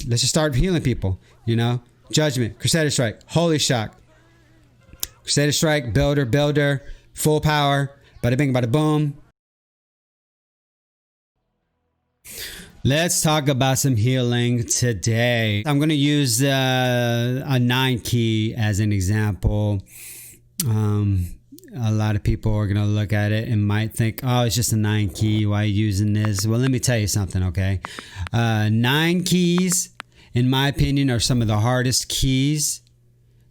let's just start healing people, you know. Judgment, Crusader Strike, Holy Shock, Crusader Strike, Builder, full power, bada bing, bada boom. Let's talk about some healing today. I'm going to use a 9 key as an example. A lot of people are going to look at it and might think, oh, it's just a 9 key. Why are you using this? Well, let me tell you something, okay? 9 keys, in my opinion, are some of the hardest keys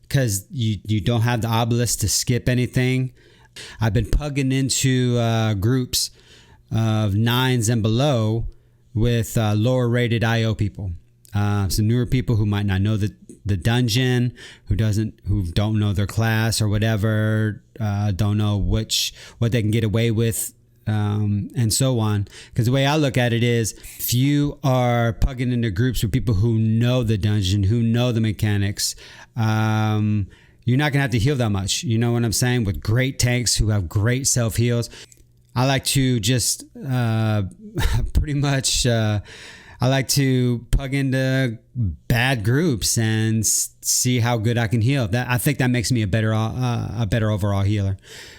because you don't have the obelisk to skip anything. I've been plugging into groups of 9s and below with lower rated IO people. Some newer people who might not know the dungeon, who don't know their class or whatever, don't know what they can get away with, and so on. Because the way I look at it is, if you are plugging into groups with people who know the dungeon, who know the mechanics, you're not gonna have to heal that much. You know what I'm saying? With great tanks who have great self heals. I like to just pretty much I like to plug into bad groups and see how good I can heal. I think that makes me a better overall healer.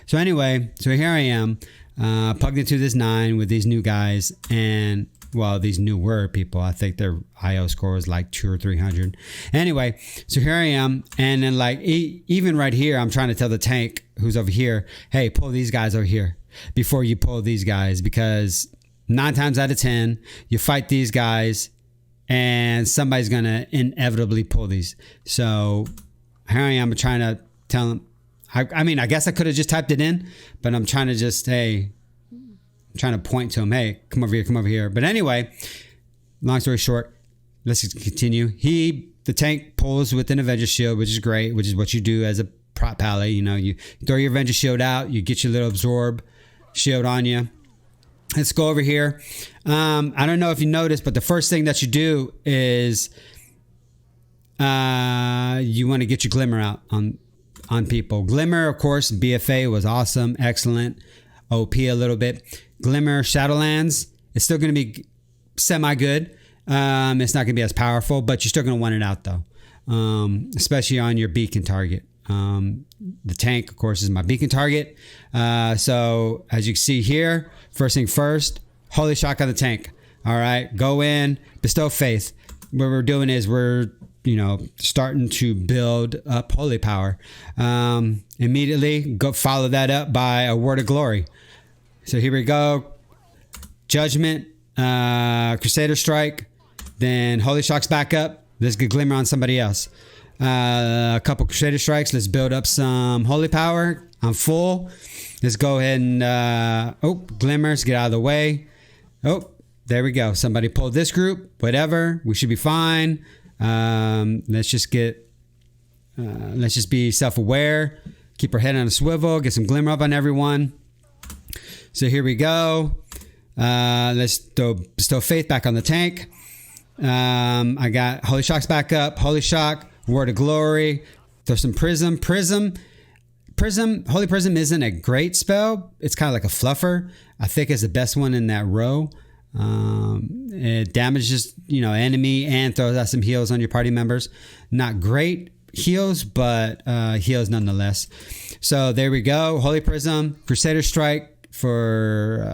So anyway, so here I am plugged into this 9 with these new guys, and well, these newer people. I think their IO score is like 200 or 300. Anyway, so here I am, and then like even right here, I'm trying to tell the tank who's over here, hey, pull these guys over here before you pull these guys, because 9 times out of 10, you fight these guys and somebody's going to inevitably pull these. So here I am trying to tell them. I mean, I guess I could have just typed it in, but I'm trying to just, hey, I'm trying to point to him, hey, come over here. But anyway, long story short, let's just continue. The tank pulls with an Avenger shield, which is great, which is what you do as a prop pally. You know, you throw your Avenger shield out, you get your little absorb shield on you. Let's go over here. I don't know if you noticed, but the first thing that you do is you want to get your glimmer out on people. Glimmer, of course, BFA was awesome, excellent, OP a little bit. Glimmer, Shadowlands, it's still going to be semi-good. It's not going to be as powerful, but you're still going to want it out though, especially on your beacon target. The tank, of course, is my beacon target. So as you can see here, first thing first, Holy Shock on the tank. All right, go in, bestow faith. What we're doing is we're, starting to build up holy power. Immediately go follow that up by a word of glory. So here we go. Judgment, Crusader Strike, then Holy Shock's back up. Let's get glimmer on somebody else. A couple Crusader Strikes. Let's build up some holy power. I'm full. Let's go ahead and glimmers, get out of the way. Oh, there we go. Somebody pulled this group. Whatever, we should be fine. Let's just be self-aware. Keep our head on a swivel. Get some glimmer up on everyone. So here we go. Let's bestow faith back on the tank. I got Holy Shock's back up. Holy Shock. Word of glory. There's some prism. Holy Prism isn't a great spell. It's kind of like a fluffer. I think it's the best one in that row. It damages, enemy and throws out some heals on your party members. Not great heals, but heals nonetheless. So there we go. Holy Prism, Crusader Strike for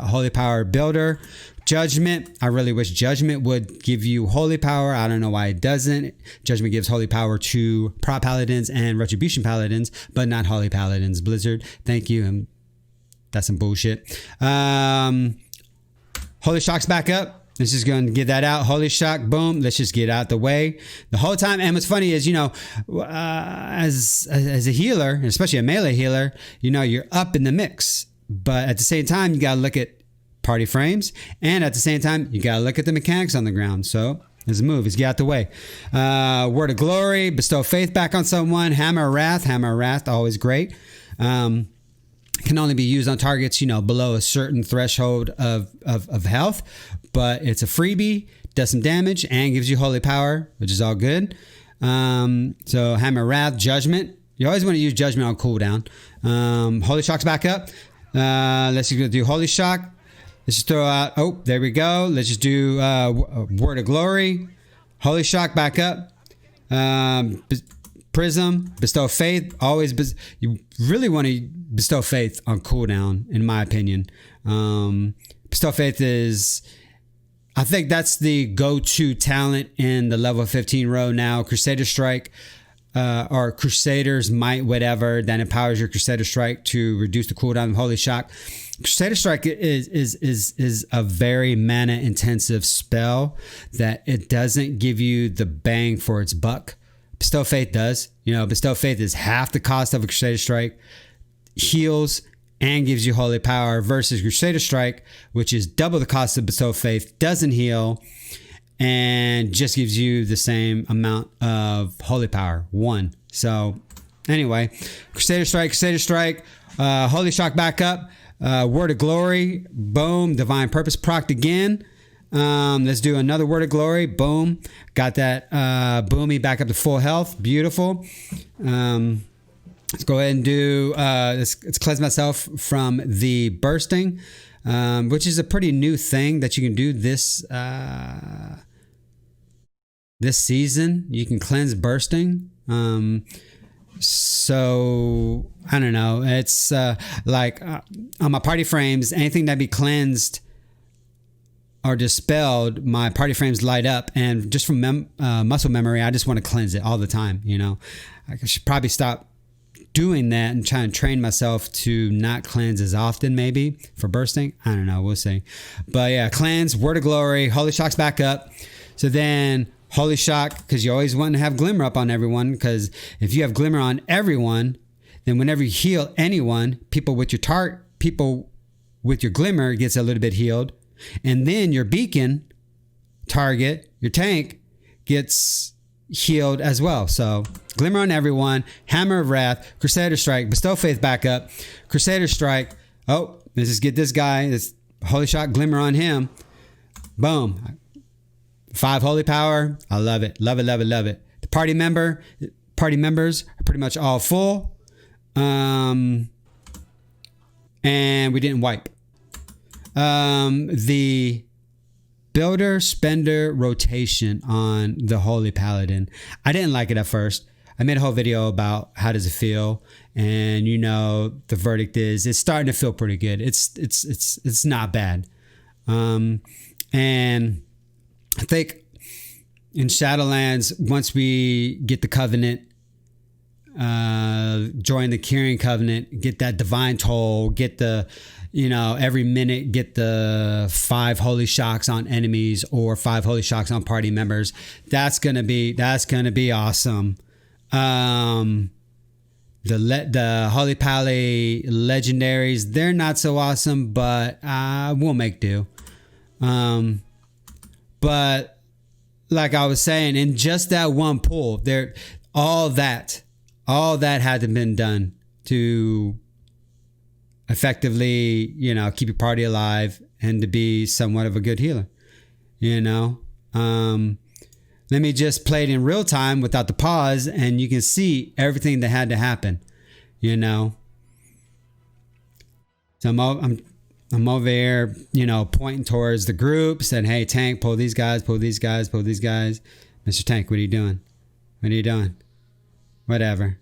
Holy Power Builder. Judgment. I really wish Judgment would give you holy power. I don't know why it doesn't. Judgment gives holy power to prop paladins and retribution paladins, but not holy paladins. Blizzard, thank you. And that's some bullshit. Holy Shock's back up. Let's just go and get that out. Holy Shock, boom. Let's just get out the way the whole time. And what's funny is, as a healer, especially a melee healer, you're up in the mix. But at the same time, you got to look at party frames, and at the same time you gotta look at the mechanics on the ground. So let's move. Let's get out the way. Word of glory, bestow faith back on someone. Hammer of wrath, always great. Can only be used on targets below a certain threshold of health, but it's a freebie, does some damage, and gives you holy power, which is all good. So Hammer of Wrath, Judgment. You always want to use Judgment on cooldown. Holy Shock's back up. Let's just do Holy Shock. Let's just throw out, there we go. Let's just do Word of Glory. Holy Shock back up. Prism, bestow faith. Always, you really want to bestow faith on cooldown, in my opinion. Bestow faith is, I think that's the go-to talent in the level 15 row now. Crusader Strike, or Crusader's Might, whatever, that empowers your Crusader Strike to reduce the cooldown of Holy Shock. Crusader Strike is a very mana intensive spell that it doesn't give you the bang for its buck. Bestow Faith does. You know, Bestow Faith is half the cost of a Crusader Strike, heals, and gives you holy power, versus Crusader Strike, which is double the cost of Bestow Faith, doesn't heal, and just gives you the same amount of holy power, 1. So anyway, Crusader Strike, Holy Shock back up, Word of Glory, boom, Divine Purpose procced again. Let's do another Word of Glory, boom, got that Boomy back up to full health, beautiful. Let's go ahead and do, let's cleanse myself from the bursting, which is a pretty new thing that you can do this season. You can cleanse bursting. So I don't know. It's like on my party frames, anything that be cleansed or dispelled, my party frames light up, and just from muscle memory, I just want to cleanse it all the time. You know, I should probably stop doing that and try and train myself to not cleanse as often, maybe for bursting. I don't know, we'll see. But yeah, cleanse, Word of Glory, Holy Shock's back up. So then Holy Shock, because you always want to have Glimmer up on everyone, because if you have Glimmer on everyone, then whenever you heal anyone, people with your Glimmer gets a little bit healed, and then your beacon target, your tank, gets healed as well. So Glimmer on everyone, Hammer of Wrath, Crusader Strike, Bestow Faith back up, Crusader Strike. Oh, let's just get this guy. This Holy Shock, Glimmer on him. Boom. 5 holy power. I love it. Love it, love it, love it. The party members are pretty much all full. And we didn't wipe. The builder spender rotation on the Holy Paladin, I didn't like it at first. I made a whole video about how does it feel, and you know the verdict is it's starting to feel pretty good. It's not bad. And I think in Shadowlands, once we get the Covenant, join the Kyrian Covenant, get that Divine Toll, get the, you know, every minute get the 5 Holy Shocks on enemies or 5 Holy Shocks on party members. That's gonna be awesome. The Holy Pally legendaries, they're not so awesome, but we'll make do. But like I was saying, in just that one pull, there, all that had to been done to effectively, you know, keep your party alive and to be somewhat of a good healer. You know, let me just play it in real time without the pause, and you can see everything that had to happen. You know, so I'm over here, you know, pointing towards the group, saying, "Hey, Tank, pull these guys, pull these guys, pull these guys." Mr. Tank, what are you doing? What are you doing? Whatever.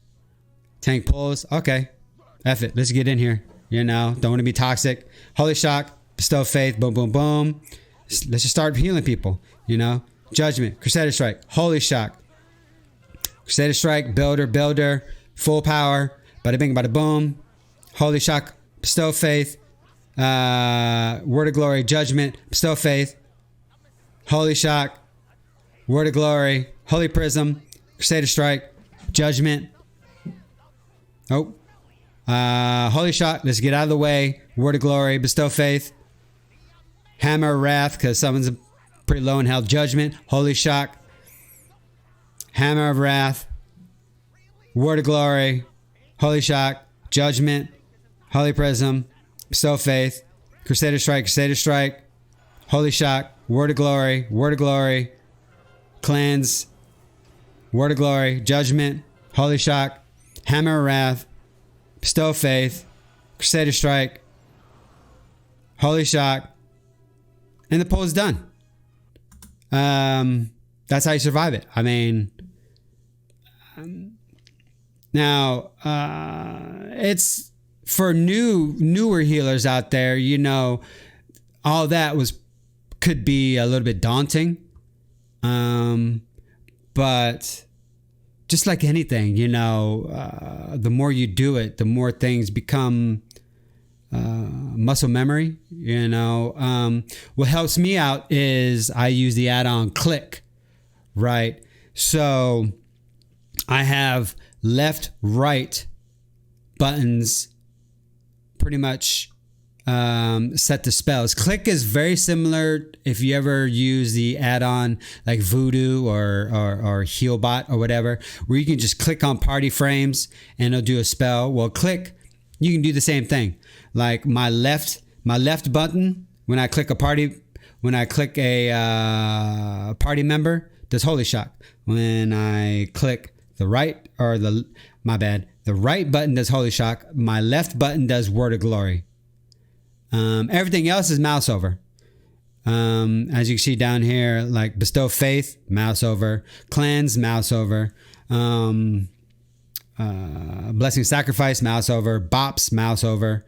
Tank pulls. Okay. F it. Let's get in here. You know, don't want to be toxic. Holy Shock, Bestow Faith, boom, boom, boom. Let's just start healing people, you know. Judgment, Crusader Strike, Holy Shock. Crusader Strike, builder, full power. Bada bing, bada boom. Holy Shock, Bestow Faith. Word of Glory, Judgment, Bestow Faith. Holy Shock, Word of Glory, Holy Prism, Crusader Strike, Judgment. Oh. Holy Shock, let's get out of the way. Word of Glory, Bestow Faith. Hammer of Wrath, because someone's pretty low in health. Judgment, Holy Shock. Hammer of Wrath. Word of Glory, Holy Shock, Judgment, Holy Prism, Bestow Faith. Crusader Strike, Holy Shock, Word of Glory, Cleanse, Word of Glory, Judgment, Holy Shock, Hammer of Wrath, Bestow Faith, Crusader Strike, Holy Shock, and the pull is done. that's how you survive it. I mean, now it's for newer healers out there. You know, all that could be a little bit daunting, but just like anything, you know, the more you do it, the more things become muscle memory. You know, what helps me out is I use the add-on Click, right? So I have left, right buttons pretty much set to spells. Click is very similar if you ever use the add-on like Voodoo or Healbot or whatever, where you can just click on party frames and it'll do a spell. Well, Click, you can do the same thing. Like my left button when I click a party member does Holy Shock. When I click the right the right button does Holy Shock. My left button does Word of Glory. Everything else is mouse over. As you can see down here, like Bestow Faith, mouse over. Cleanse, mouse over. Blessing Sacrifice, mouse over. Bops, mouse over.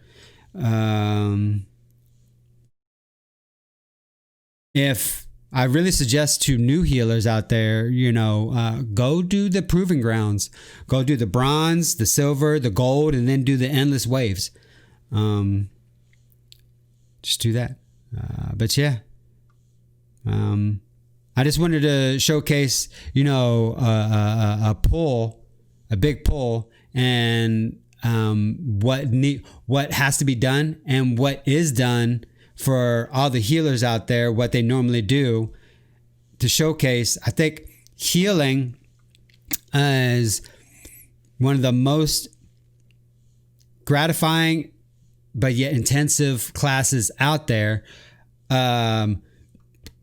If I really suggest to new healers out there, you know, go do the Proving Grounds. Go do the bronze, the silver, the gold, and then do the endless waves. Just do that. But yeah, I just wanted to showcase, you know, a big pull, and what has to be done and what is done for all the healers out there, what they normally do to showcase. I think healing is one of the most gratifying but yet intensive classes out there,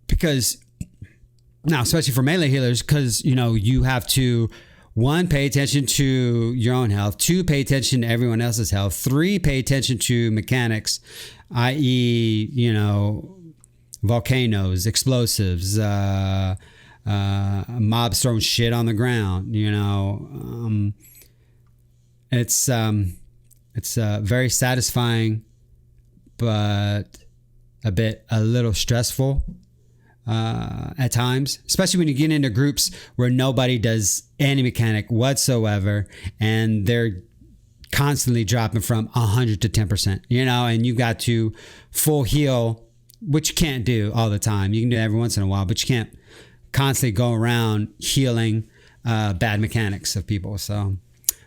because now, especially for melee healers, because, you know, you have to, 1, pay attention to your own health, 2, pay attention to everyone else's health, 3, pay attention to mechanics, i.e., you know, volcanoes, explosives, mobs throwing shit on the ground, you know. It's very satisfying, but a little stressful at times, especially when you get into groups where nobody does any mechanic whatsoever, and they're constantly dropping from 100 to 10%, you know, and you got to full heal, which you can't do all the time. You can do it every once in a while, but you can't constantly go around healing bad mechanics of people. So,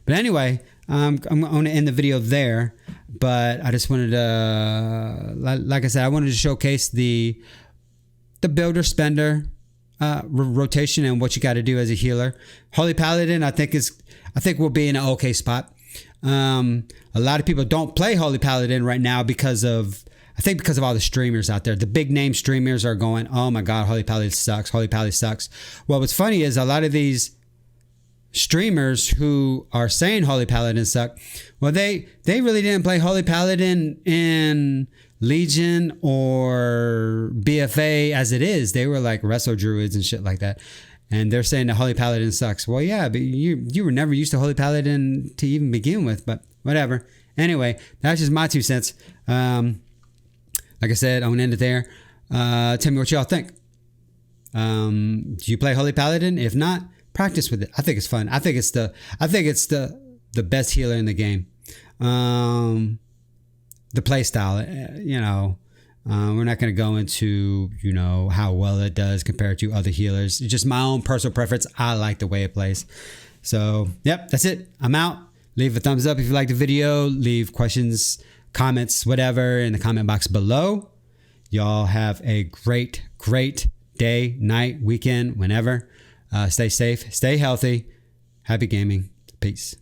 but anyway, I'm going to end the video there, but I just wanted to, like I said, I wanted to showcase the builder spender rotation and what you got to do as a healer. Holy Paladin, I think we'll be in an okay spot. A lot of people don't play Holy Paladin right now because of all the streamers out there. The big name streamers are going, oh my God, Holy Paladin sucks. Holy Paladin sucks. Well, what's funny is a lot of these streamers who are saying Holy Paladin suck, well, they really didn't play Holy Paladin in Legion or BFA as it is. They were like Wrestle Druids and shit like that. And they're saying the Holy Paladin sucks. Well, yeah, but you were never used to Holy Paladin to even begin with, but whatever. Anyway, that's just my 2 cents. Like I said, I'm going to end it there. Tell me what y'all think. Do you play Holy Paladin? If not, practice with it. I think it's fun. I think it's the best healer in the game. The play style, you know, we're not going to go into, you know, how well it does compared to other healers. It's just my own personal preference. I like the way it plays. So, yep, that's it. I'm out. Leave a thumbs up if you like the video. Leave questions, comments, whatever in the comment box below. Y'all have a great day, night, weekend, whenever. Stay safe, stay healthy. Happy gaming. Peace.